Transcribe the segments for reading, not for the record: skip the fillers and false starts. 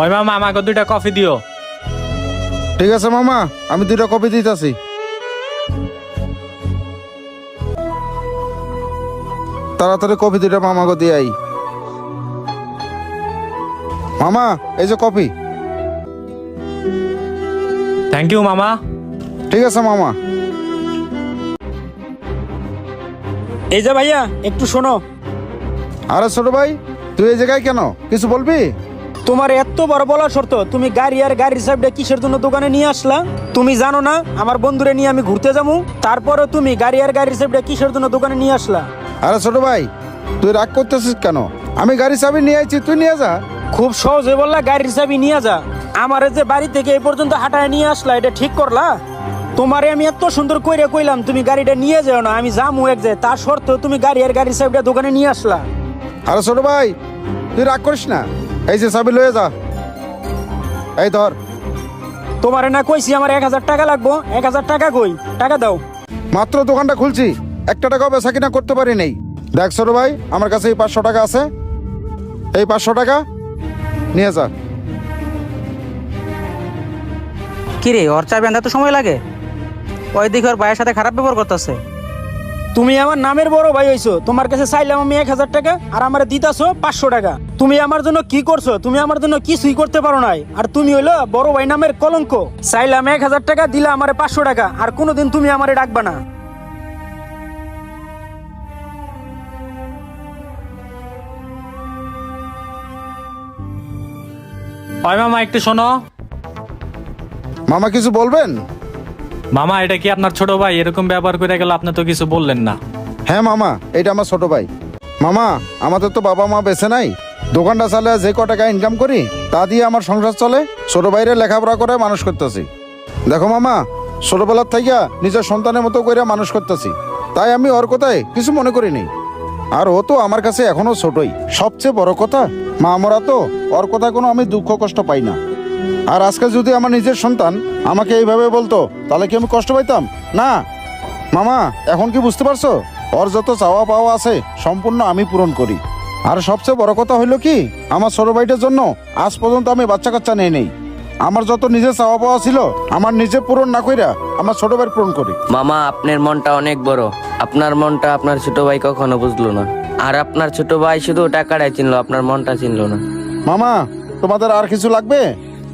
ওই মামা আমাকে 2টা কফি দিও। ঠিক আছে মামা, আমি 2টা কপি দিতেছি। তাড়াতাড়ি কপি 2টা মামাকে দিয়ে আই। মামা এই যে কপি। থ্যাংক ইউ মামা। ঠিক আছে মামা। এই যে ভাইয়া একটু শোনো। আরে ছোট ভাই, তুই এই জায়গায় কেন, কিছু বলবি? তোমার এত বড় বলার শর্ত, তুমি গাড়ি আর গাড়ির চাবিটা কিসের জন্য দোকানে নিয়ে আসলা? তুমি জানো না আমার বন্ধুরে নিয়ে আমি ঘুরতে যাবো? তারপরে তুমি গাড়ি আর গাড়ির চাবিটা কিসের জন্য দোকানে নিয়ে আসলা? আরে ছোট ভাই, তুই রাগ করতেছিস কেন? আমি গাড়ি চাবি নিয়ে আইছি, তুই নিয়ে যা। খুব সহজে বললা গাড়ির চাবি নিয়ে যা, আমারে যে বাড়ি থেকে এই পর্যন্ত হাঁটায় নিয়ে আসলা, এটা ঠিক করলা? তোমারে আমি এত সুন্দর কইরা কইলাম তুমি গাড়িটা নিয়ে যাও না, আমি যামু এক যায়, তার শর্ত তুমি গাড়ি আর গাড়ির চাবিটা দোকানে নিয়ে আসলা। আরে ছোট ভাই, তুই রাগ করিস না, এই যে চাবি লয়ে যা। এই ধর। তোমারে না কইছি আমার 1000 টাকা লাগবো, 1000 টাকা কই? টাকা দাও। মাত্র দোকানটা খুলছি, 1 টাকাও বেচা কিনা করতে পারি নেই। দেখ ছোট ভাই, আমার কাছে এই 500 টাকা আছে, এই 500 টাকা নিয়ে যা। কিরে ওর চাবি আনতে তো সময় লাগে? ওই দিকে ওর ভাইয়ের সাথে খারাপ ব্যবহার করতেছে। তুমি আমার নামের বড় ভাই হইছো, তোমার কাছে চাইলাম আমি 1000 টাকা আর আমার দিতাছো 500 টাকা। তুমি আমার জন্য কি করছো? তুমি আমার জন্য কিছুই করতে পারো নাই, আর তুমি হইলো বড় ভাই নামের কলঙ্ক। চাইলাম 1000 টাকা, দিলা আমারে 500 টাকা, আর কোনোদিন তুমি আমারে ডাকবা না। ওই মামা একটু শোনো। মামা কিছু বলবেন? মামা এটা কি আপনার ছোট ভাই? এরকম ব্যবহার করে গেল, আপনি তো কিছু বললেন না। হ্যাঁ মামা, এটা আমার ছোট ভাই। মামা, আমাদের তো বাবা মা বেঁচে নাই, দোকানটা চালে যে ক টাকা ইনকাম করি তা দিয়ে আমার সংসার চলে। ছোট ভাইরে লেখাপড়া করে মানুষ করতেছি। দেখো মামা, ছোটবেলার থেকে নিজের সন্তানের মতো করে মানুষ করতেছি, তাই আমি ওর কথায় কিছু মনে করি নি। আর ও তো আমার কাছে এখনো ছোটই। সবচেয়ে বড় কথা, মা মরা তো, ওর কথা কোনো আমি দুঃখ কষ্ট পাই না। আর আজকে যদি আমার নিজের সন্তান আমাকে এইভাবে বলতো, তাহলে কি আমি কষ্ট পাইতাম? না। মামা, এখন কি বুঝতে পারছো? ওর যত চাওয়া পাওয়া আছে সম্পূর্ণ আমি পূরণ করি। আর সবচেয়ে বড় কথা হইলো কি, আমার ছোট ভাইটার জন্য আজ পর্যন্ত আমি বাচ্চা কাচ্চা নেই। আমার যত নিজের চাওয়া পাওয়া ছিল, আমার নিজে পূরণ না কইরা আমার ছোট ভাই পূরণ করি। মামা আপনার মনটা অনেক বড়, আপনার মনটা আপনার ছোট ভাই কখনো বুঝলো না। আর আপনার ছোট ভাই শুধু টাকাটাই চিনলো, আপনার মনটা চিনলো না। মামা, তোমাদের আর কিছু লাগবে?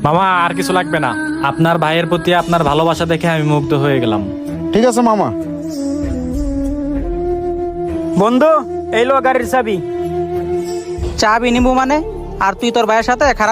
মামা আর কিছু লাগবে না, আপনার ভাইয়ের প্রতি আপনার ভালোবাসা দেখে আমি মুগ্ধ হয়ে গেলাম। ঠিক আছে মামা। বন্ধু, এই লো গাড়ির চাবি। চাবি নিবো মানে? আর তুই তোর ভাইয়ের সাথে খারাপ